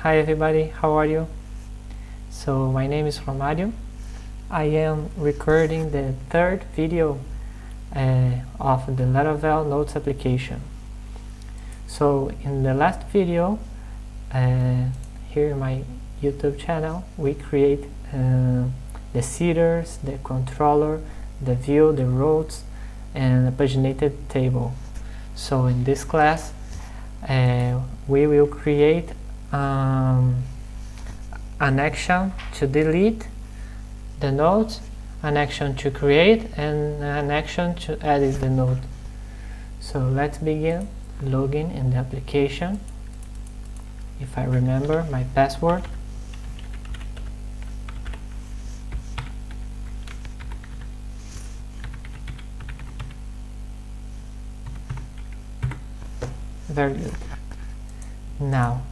Hi everybody, how are you? So my name is Romario. I am recording the third video of the Laravel Notes application. So in the last video, here in my YouTube channel, we create the seeders, the controller, the view, the routes, and a paginated table. So in this class, we will create an action to delete the node, an action to create, and an action to edit the node. So let's begin logging in the application. If I remember my password. Very good. Now,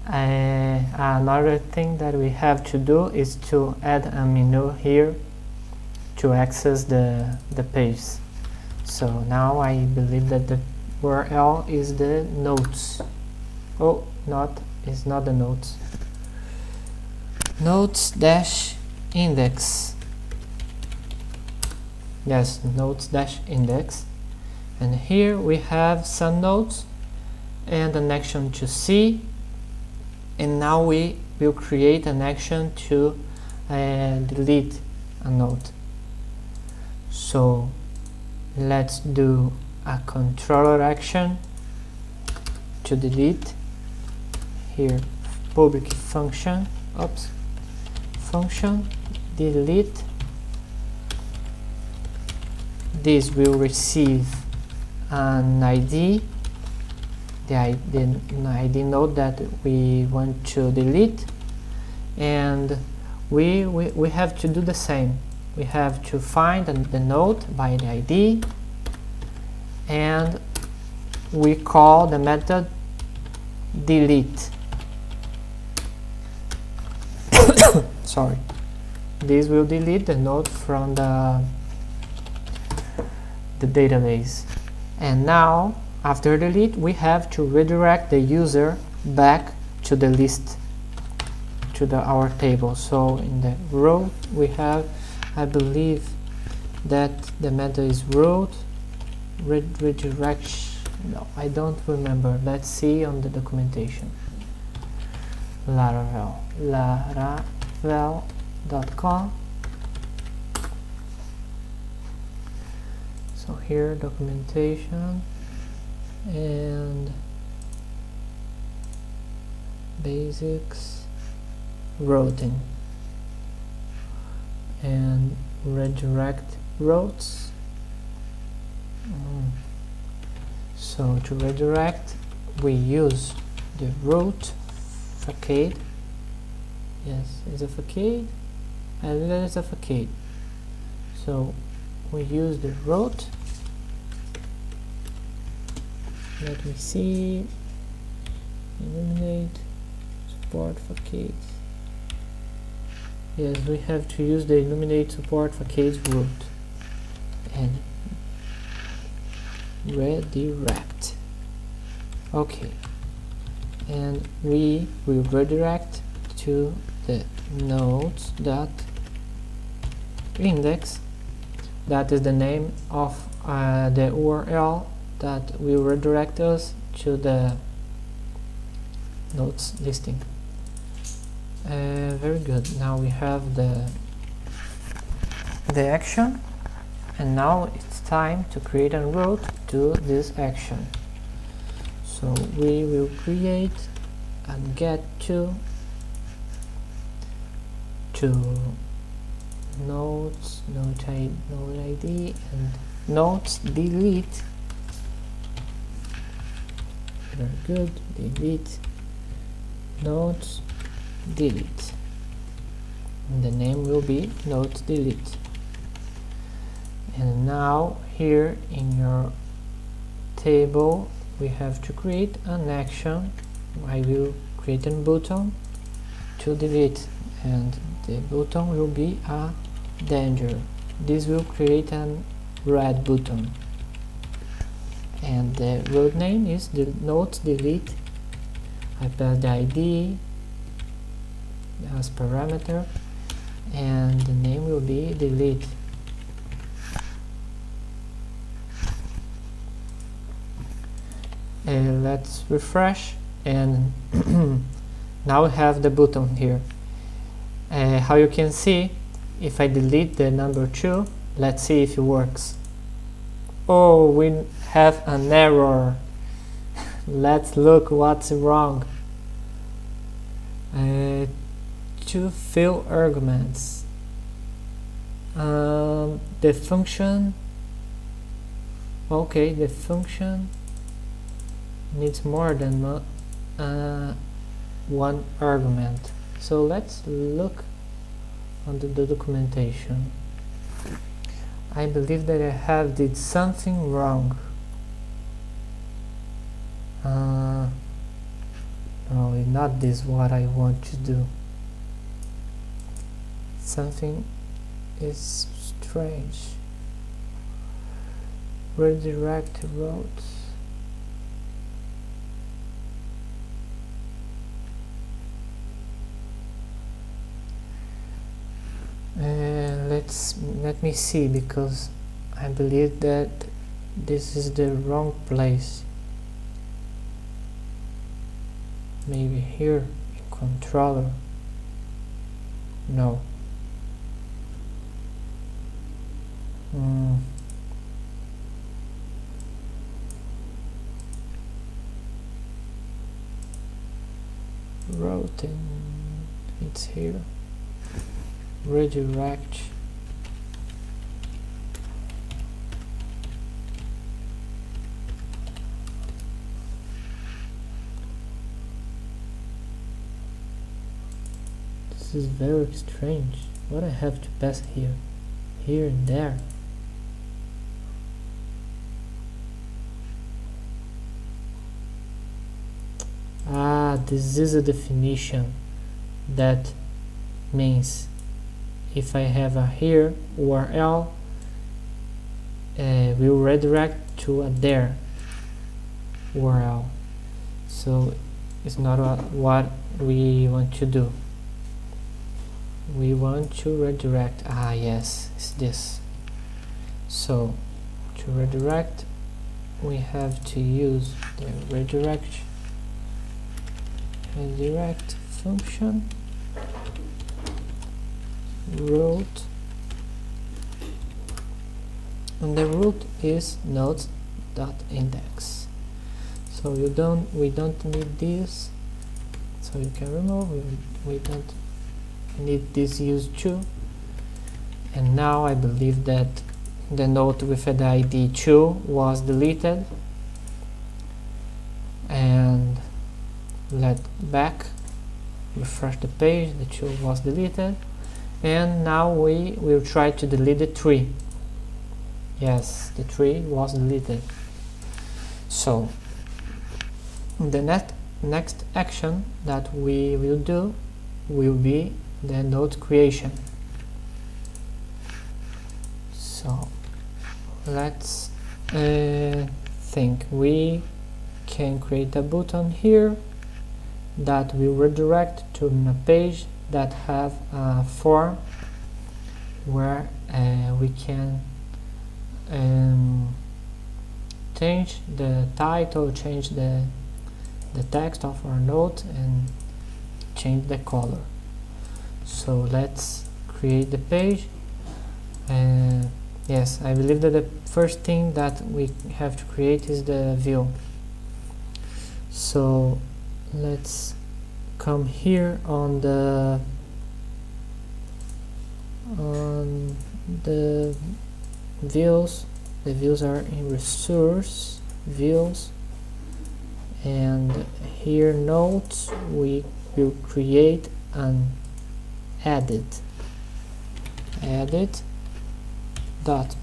another thing that we have to do is to add a menu here to access the page. So now I believe that the URL is the notes. Oh, it's not the notes. Notes-index. Yes, notes-index. And here we have some notes and an action to see, and now we will create an action to delete a node. So let's do a controller action to delete. Here public function delete. This will receive an ID, the ID node that we want to delete, and we have to do the same. We have to find the node by the ID, and we call the method delete. Sorry, this will delete the node from the database. And now, after delete, we have to redirect the user back to the list, to our table. So in the route we have, I believe that the method is route redirection. No, I don't remember. Let's see on the documentation. Laravel.com. So here documentation and basics, routing and redirect routes. So to redirect we use the route facade. Yes, it's a facade. I think that is a facade. So we use the route. Let me see. Illuminate support facades. Yes, we have to use the illuminate support facades route and redirect. Okay, and we will redirect to the nodes.index. That is the name of the URL that will redirect us to the nodes listing. Very good. Now we have the action, and now it's time to create a route to this action. So we will create and get to nodes, node ID, and nodes delete. Very good. Delete nodes delete, and the name will be nodes delete. And now here in your table we have to create an action. I will create a button to delete, and the button will be a danger. This will create a red button, and the road name is the nodes delete. I pass the ID as parameter, and the name will be delete. And let's refresh, and now we have the button here. How you can see, if I delete the number 2, let's see if it works. Oh, we have an error. Let's look what's wrong. To fill arguments. The function, okay, the function needs more than one argument. So let's look on the documentation. I believe that I did something wrong. No, not this what I want to do. Something is strange. Redirect routes. Let me see, because I believe that this is the wrong place. Maybe here in controller. No. Routing, it's here. Redirect. This is very strange. What I have to pass here? Here and there. This is a definition. That means if I have a here URL, will redirect to a there URL. So it's not what we want to do. We want to redirect. Yes, it's this. So to redirect, we have to use the redirect function route, and the route is nodes.index. So we don't need this, so you can remove. We don't need this use too. And now I believe that the node with the ID 2 was deleted, and let back, refresh the page. The 2 was deleted, and now we will try to delete the 3. Yes, the 3 was deleted. So the next action that we will do will be the node creation. So let's think. We can create a button here that will redirect to a page that have a form where we can change the title, change the text of our note, and change the color. So let's create the page. Yes, I believe that the first thing that we have to create is the view. So let's come here on the views. The views are in resource views, and here nodes we will create an edit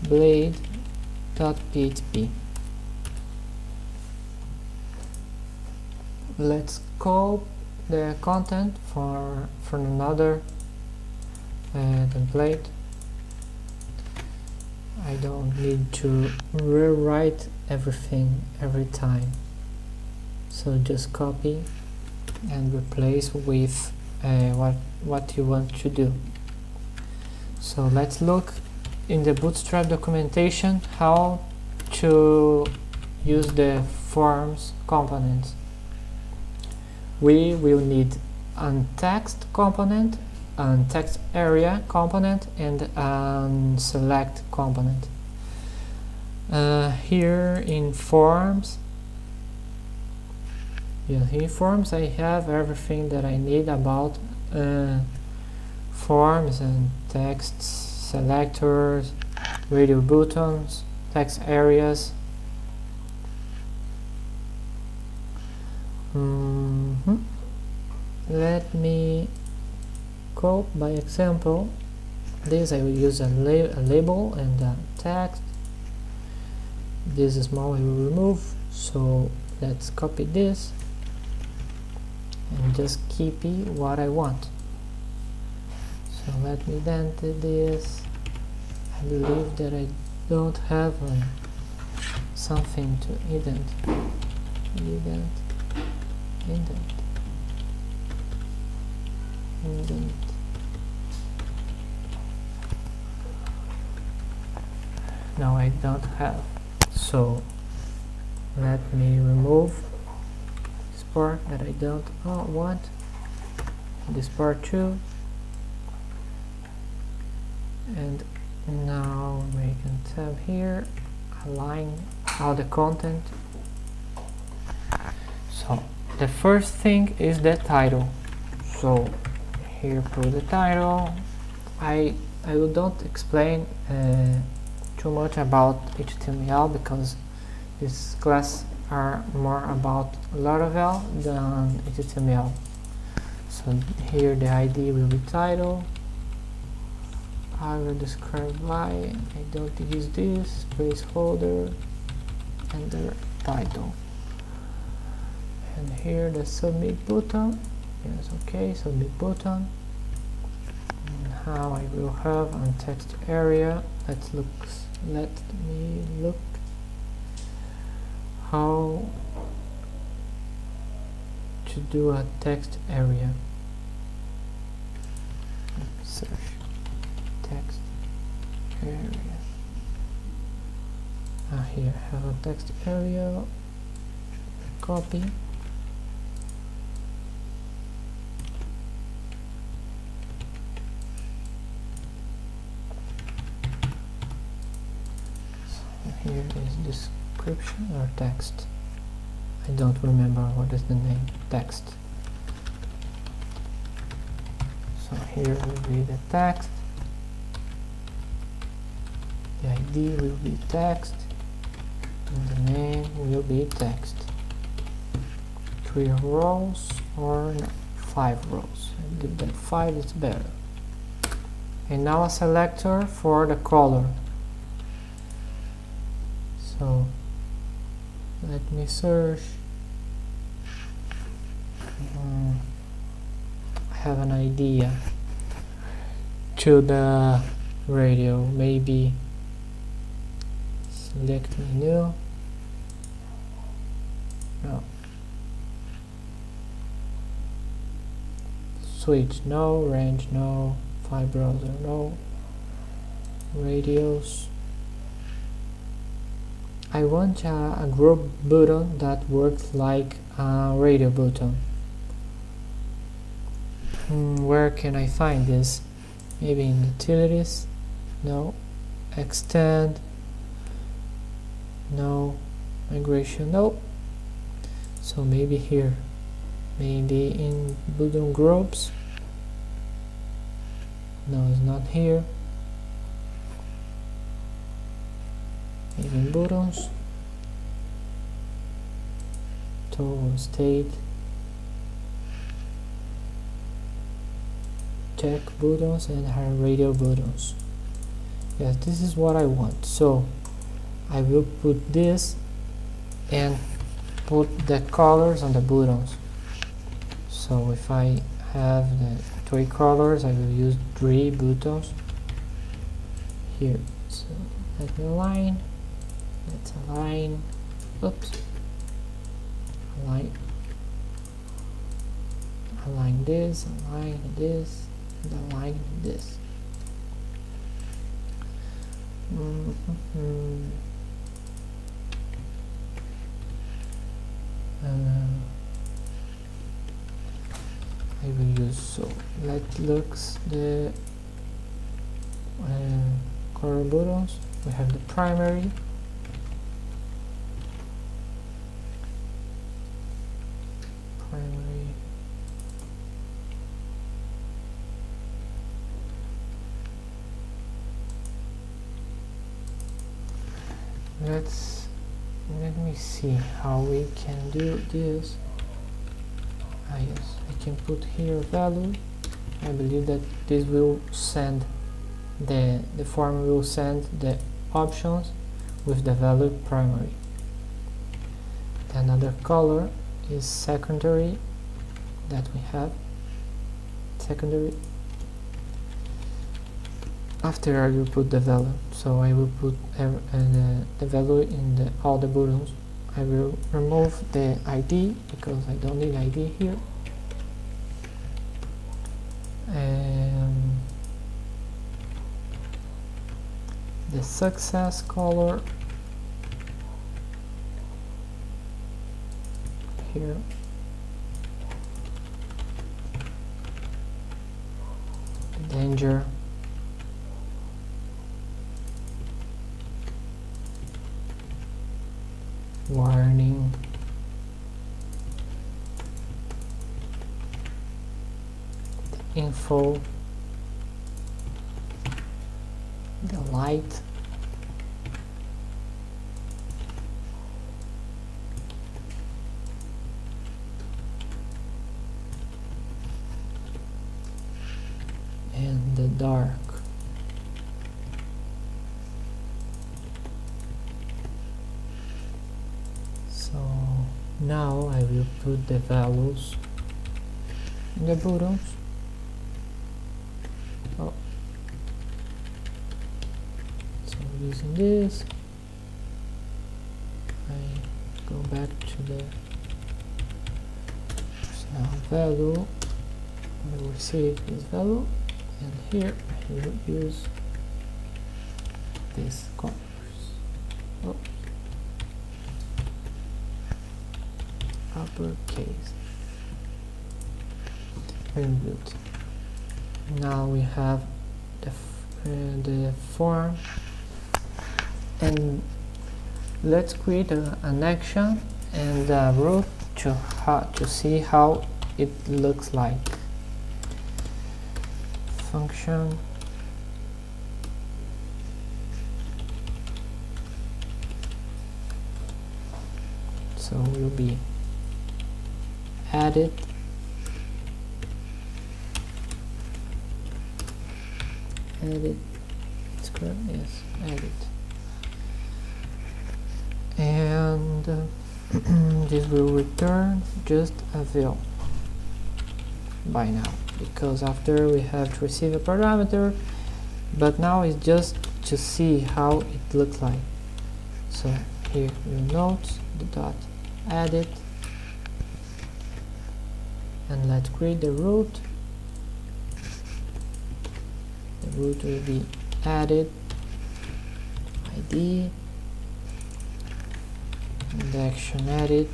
.blade.php. Let's call the content from another template. I don't need to rewrite everything every time, so just copy and replace with what you want to do. So let's look in the Bootstrap documentation how to use the forms components. We will need a text component, a text area component, and a select component. Here in forms, I have everything that I need about forms and text selectors, radio buttons, text areas. Let me go by example. This I will use a label and a text. This small I will remove. So let's copy this and just keep it what I want. So let me indent this. I believe that I don't have something to indent. Indent. No, I don't have. So let me remove this part that I don't want. This part too. And now we can tab here, align all the content. So the first thing is the title. So here put the title. I don't explain too much about HTML because this class are more about Laravel than HTML. So here the ID will be title. I will describe why I don't use this, placeholder, and the title. And here the submit button. Yes, okay, submit button. And now I will have a text area. Let me look how to do a text area. Search text area. Here I have a text area. Copy. Here is description or text. I don't remember what is the name. Text. So here will be the text. The ID will be text. And the name will be text. 3 rows or no, 5 rows. I believe that 5 is better. And now a selector for the color. So let me search. I have an idea to the radio. Maybe select menu. No. Switch no. Range no. File browser no. Radios. I want a group button that works like a radio button. Where can I find this? Maybe in utilities? No. Extend? No. Migration? No. So maybe here. Maybe in button groups? No, it's not here. Even buttons, toggle state, check buttons and her radio buttons. Yes, this is what I want. So I will put this and put the colors on the buttons. So if I have the 3 colors, I will use 3 buttons here. So let me align. Let's align. Oops. align this, and align this. I will use, so let's look the color buttons. We have the primary, let me see how we can do this. Yes, I can put here value. I believe that this will send the form will send the options with the value primary. Another color is secondary, that we have secondary. After I will put the value, so I will put the value in all the buttons. I will remove the ID because I don't need ID here. And the success color here. The danger. Warning. The info. The light. And the dark. So now I will put the values in the buttons. Oh. So using this, I go back to the now value. I will receive this value, and here I will use this colors. Oh. Uppercase. Very good. Now we have the form, and let's create an action and a route to see how it looks like. Function. So will be added, it's correct, yes, added, and this will return just a val by now, because after we have to receive a parameter, but now it's just to see how it looks like. So here you note the dot added. And let's create the route. The route will be added, ID, and the action added,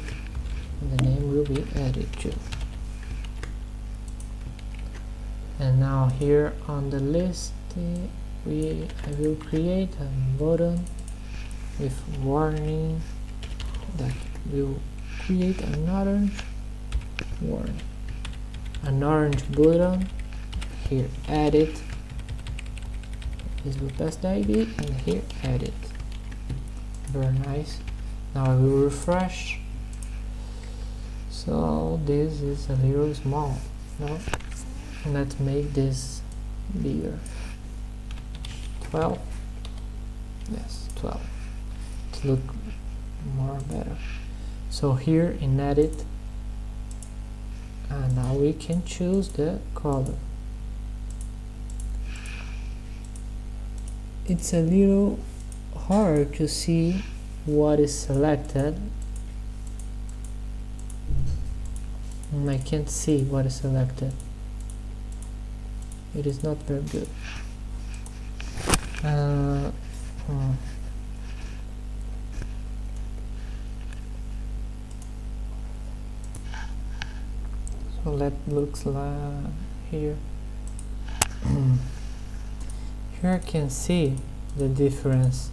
and the name will be added too. And now here on the list, I will create a button with warning that will create an orange warning. An orange button here, added. This will pass the ID, and here added. Very nice. Now I will refresh. So this is a little small. No, let's make this bigger. 12. Yes, 12. To look more better. So here in edit. And now we can choose the color. It's a little hard to see what is selected, and I can't see what is selected. It is not very good. So that looks like here. Here I can see the difference.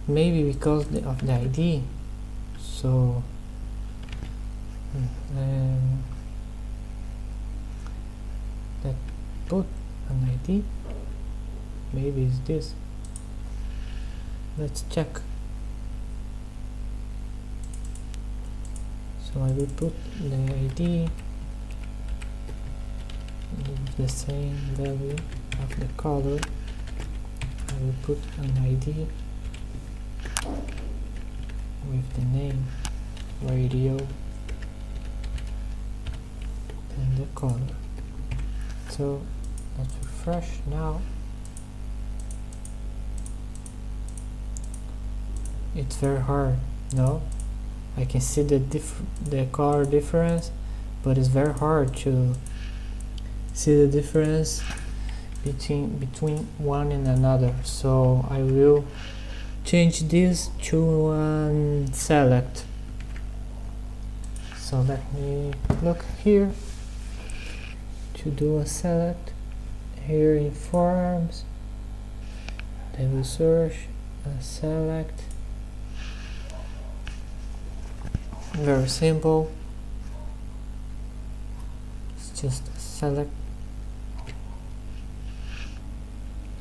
Maybe because of the ID. So that put an ID. Maybe it's this. Let's check. So I will put the ID with the same value of the color. I will put an ID with the name radio and the color. So let's refresh now. It's very hard, no? I can see the color difference, but it's very hard to see the difference between one and another. So I will change this to select. So let me look here to do a select. Here in forms, then we search a select. Very simple. It's just a select.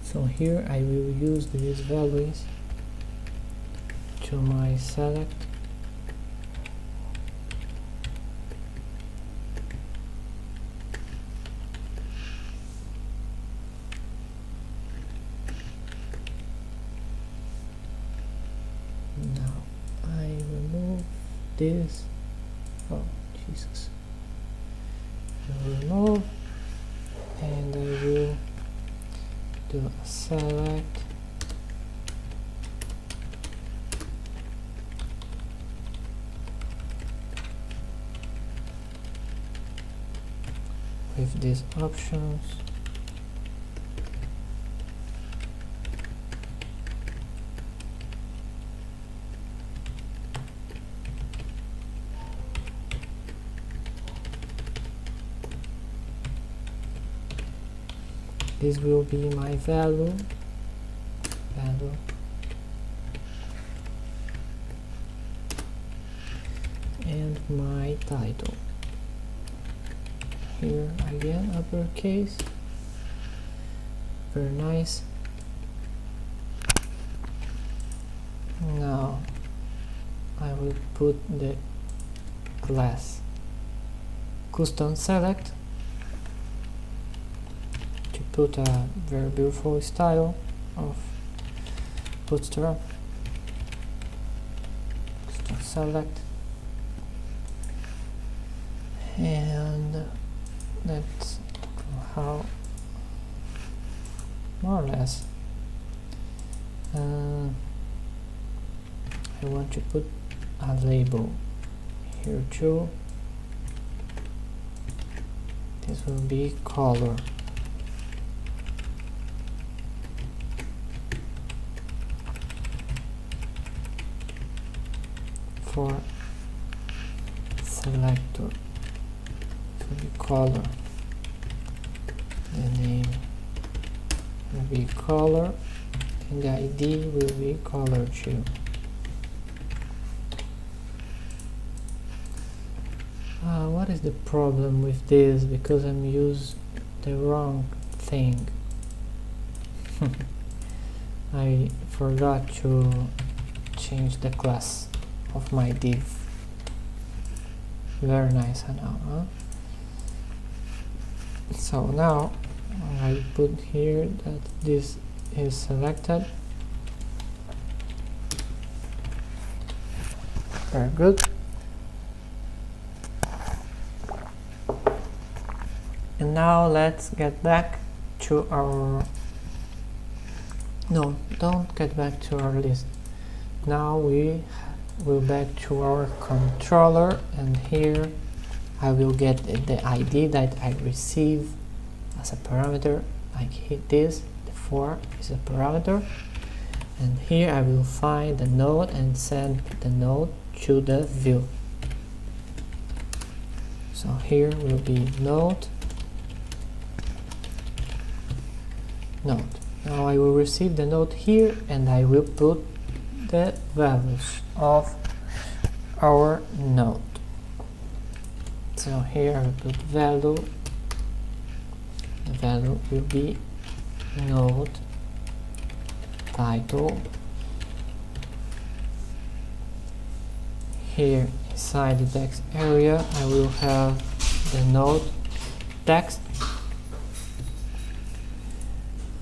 So here I will use these values to my select. Now I remove this. Oh Jesus. I will remove and I will do a select. With these options. This will be my value and my title. Here again uppercase, very nice. Now I will put the class custom select to put a very beautiful style of PostRoute. Custom select, and that's how more or less I want to put a label here too. This will be color. For selector, it will be color. The name will be color, and the ID will be color too. What is the problem with this? Because I'm using the wrong thing. I forgot to change the class of my div. Very nice now, huh? So now I put here that this is selected. Very good. And now let's get back to our... No, don't get back to our list. Now we will back to our controller, and here I will get the ID that I receive as a parameter, like this. The 4 is a parameter, and here I will find the node and send the node to the view. So here will be node. Now I will receive the node here, and I will put the values of our node. So here I will put value. The value will be node title. Here inside the text area I will have the node text,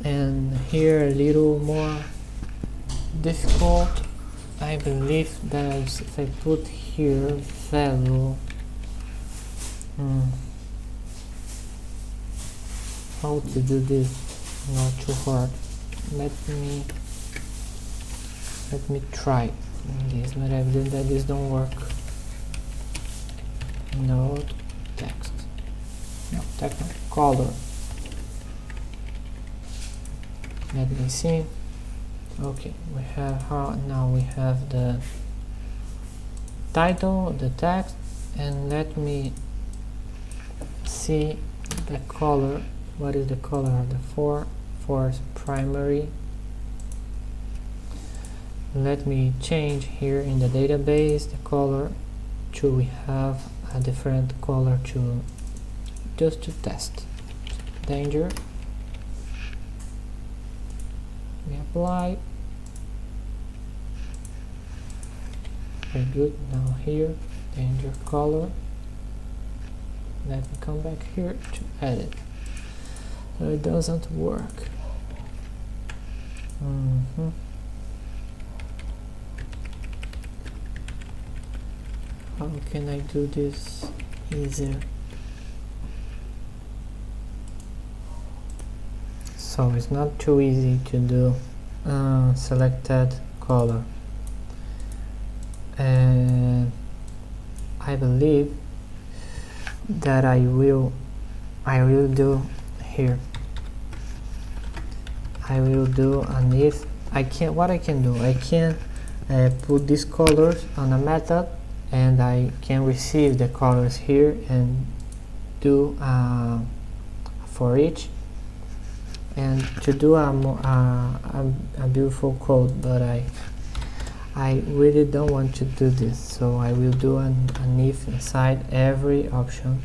and here a little more difficult. I believe that if I put here value, how to do this? Not too hard. Let me try this, but I believe that this don't work. Node text. No, text color. Let me see. Okay, we have now we have the title, the text, and let me see the color. What is the color of the 4? 4 is primary. Let me change here in the database the color to, we have a different color to just to test. Danger. We apply. Very good. Now here, danger color. Let me come back here to edit. So it doesn't work. How can I do this easier? So it's not too easy to do selected color, and I believe that I will do here. I will do an if. What I can do, I can put these colors on a method, and I can receive the colors here and do for each, and to do a beautiful code, but I really don't want to do this, so I will do an if inside every option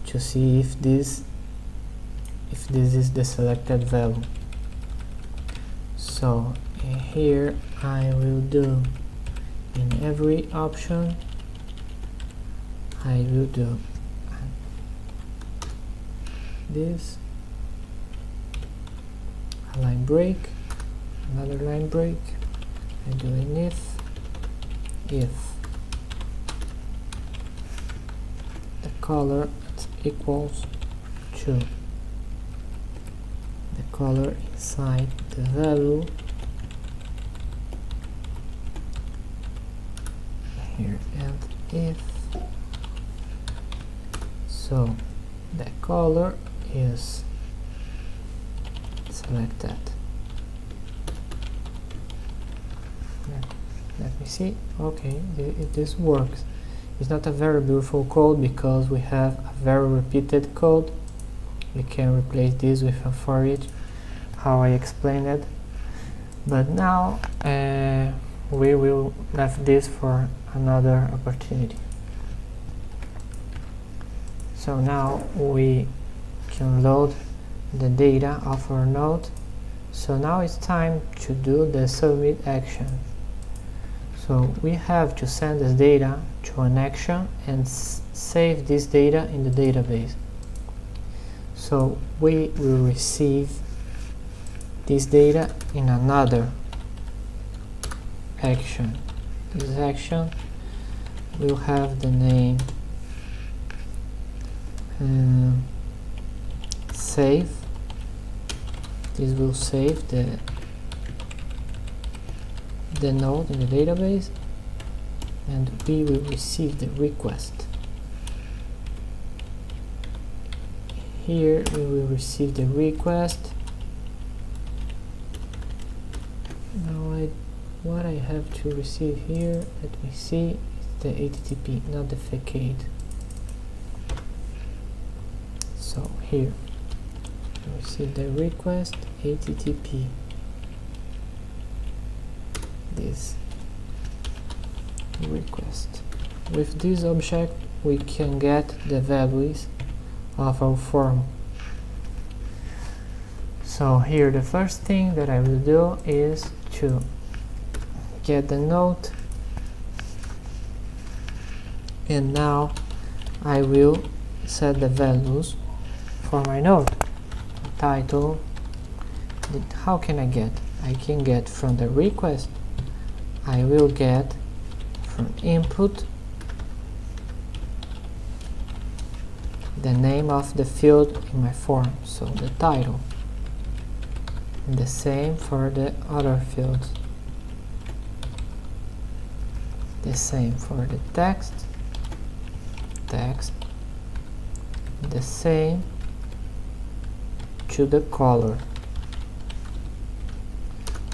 to see if this is the selected value. So here I will do, in every option I will do this, a line break, another line break. I do an if the color equals to the color inside the value here, and if so the color is selected. Let me see. Okay, this works. It's not a very beautiful code because we have a very repeated code. We can replace this with a for each, how I explained it. But now we will leave this for another opportunity. So now we can load the data of our node. So now it's time to do the submit action. So we have to send this data to an action and save this data in the database. So we will receive this data in another action. This action will have the name save. This will save the node in the database, and we will receive the request. here we will receive the request. Now what I have to receive here, let me see, is the HTTP, not the facade. So here I receive the request HTTP, this request. With this object we can get the values of our form. So here the first thing that I will do is to get the node, and now I will set the values for my node. Title, how can I get? I can get from the request, I will get from input the name of the field in my form, so the title. And the same for the other fields. The same for the text. The same to the color.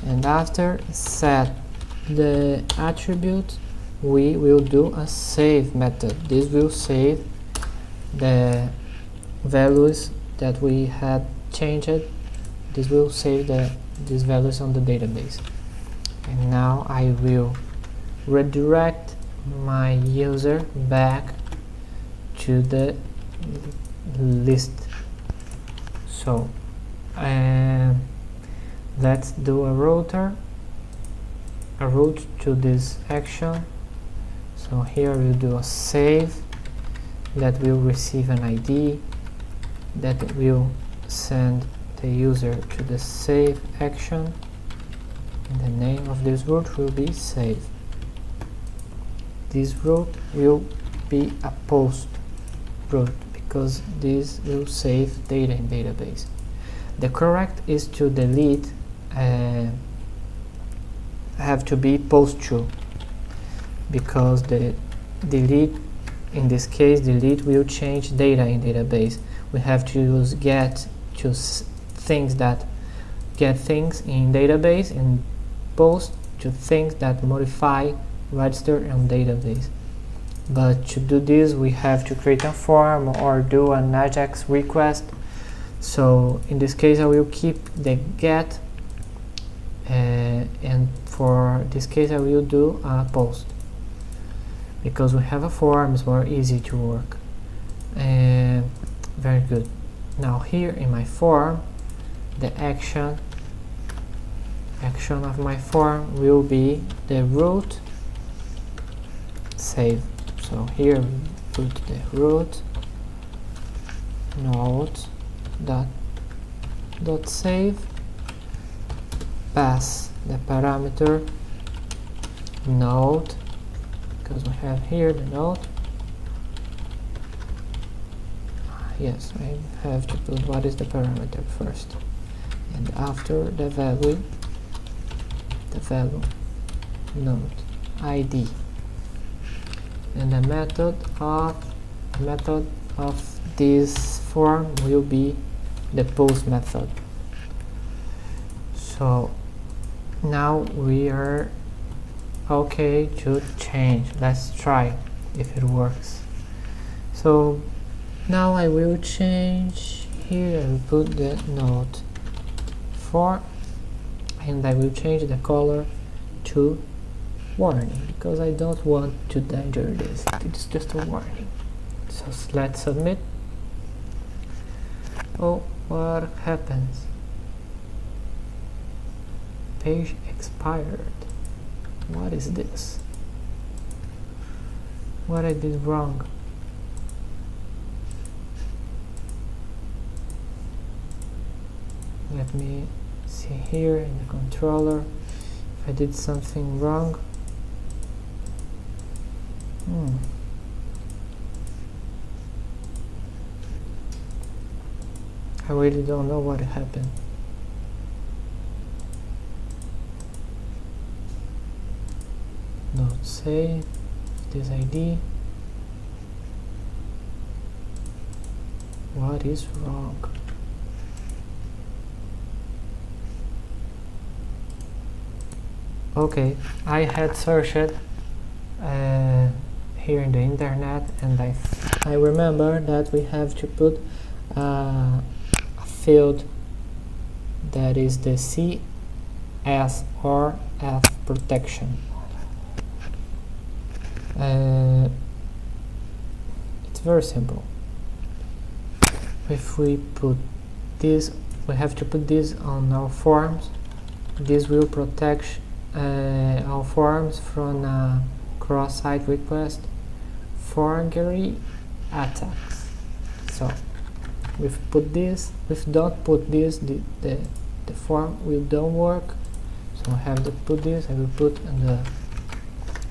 And after set the attribute, we will do a save method. This will save the values that we had changed. This will save these values on the database. And now I will redirect my user back to the list. So let's do a route to this action. So here we'll do a save that will receive an ID that will send the user to the save action, and the name of this route will be save. This route will be a post route because this will save data in database. The correct is to delete have to be PostRoute, because the delete, in this case delete will change data in database. We have to use get to things that get things in database, and post to things that modify register on database. But to do this we have to create a form or do an AJAX request. So in this case I will keep the get, and for this case I will do a post, because we have a form, it's more easy to work. Very good. Now here in my form, the action of my form will be the route save. So here we put the route node dot save, pass the parameter node, because we have here the node. Yes, I have to put what is the parameter first, and after the value node ID, and the method of this form will be the post method. So now we are okay to change. Let's try if it works. So now I will change here and put the node 4, and I will change the color to warning, because I don't want to danger this. It's just a warning. So let's submit. Oh, what happens? Page expired. What is this? What I did wrong? Let me see here in the controller if I did something wrong. I really don't know what happened. Node save this ID. What is wrong? Okay, I had searched here in the internet, and I remember that we have to put a field that is the C, S, or F protection. It's very simple. If we put this, we have to put this on our forms. This will protect our forms from cross-site request forgery attacks. So if don't put this, the form will don't work. So I have to put this. I will put in the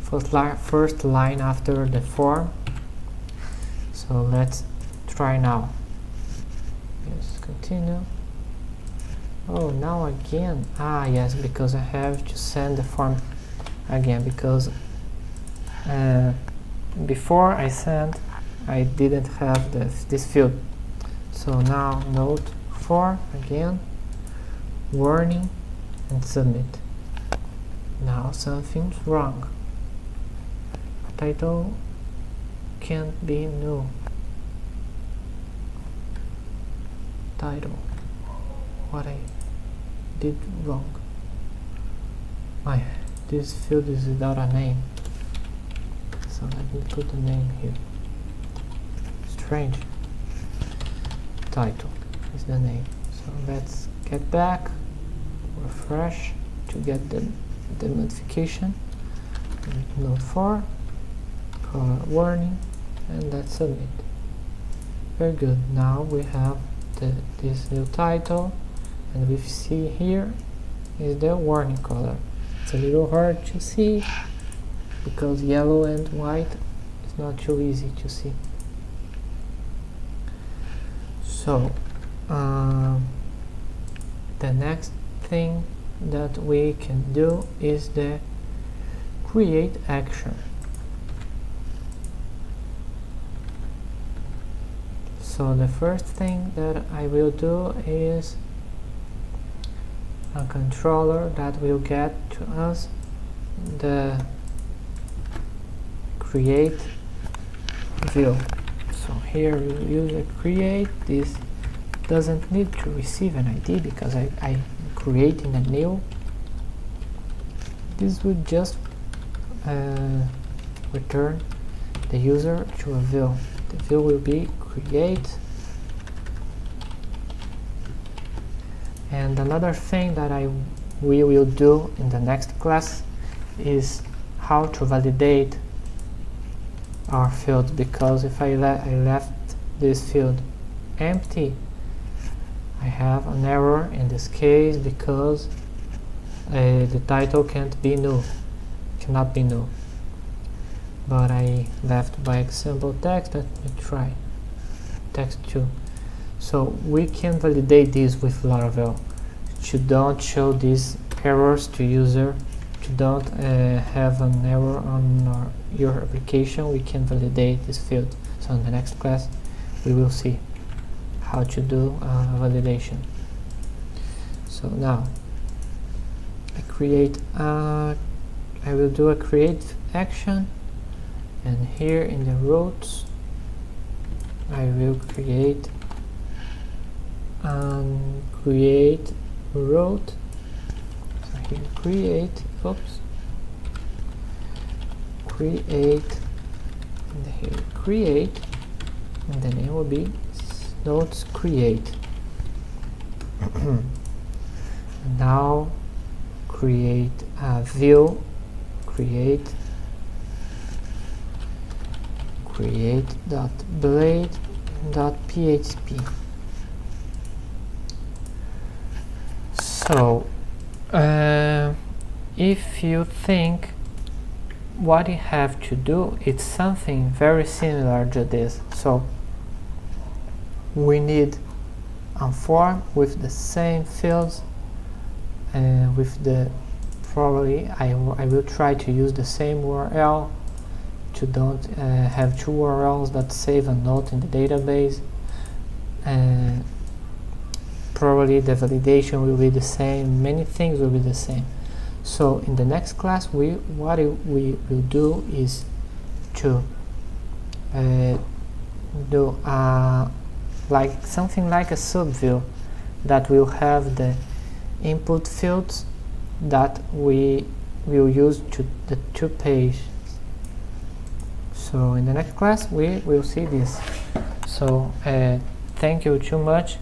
first line after the form. So let's try now. Yes, continue. Oh, now again. Ah, yes, because I have to send the form again, because before I sent, I didn't have this field. So now note 4 again, warning, and submit. Now something's wrong. Title can't be new. Title. What I did wrong. This field is without a name. So let me put the name here. Strange. Title is the name. So let's get back, refresh to get the notification. Note 4, color warning, and let's submit. Very good. Now we have this new title, and we see here is the warning color. It's a little hard to see because yellow and white is not too easy to see. So the next thing that we can do is the create action. So the first thing that I will do is a controller that will get to us the create view. So here we'll use a create. This doesn't need to receive an ID because I'm creating a new. This would just return the user to a view. The view will be create. And another thing that we will do in the next class is how to validate our field, because if I left this field empty, I have an error in this case because the title cannot be new. But I left by example text. Let me try text 2. So we can validate this with Laravel to don't show these errors to user, to don't have an error on your application. We can validate this field. So in the next class we will see how to do validation. So now I will do a create action, and here in the routes I will create route. So here create, and here create, and the name will be notes create. Now create a view, create.blade.php. So if you think what you have to do, it's something very similar to this. So we need a form with the same fields, with the probably I will try to use the same URL to don't have two URLs that save a note in the database. and probably the validation will be the same, many things will be the same. So in the next class, what we will do is to do like something like a subview that will have the input fields that we will use to the two pages. So in the next class we will see this. So thank you too much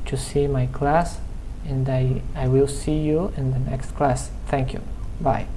to see my class, and I will see you in the next class. Thank you. Bye.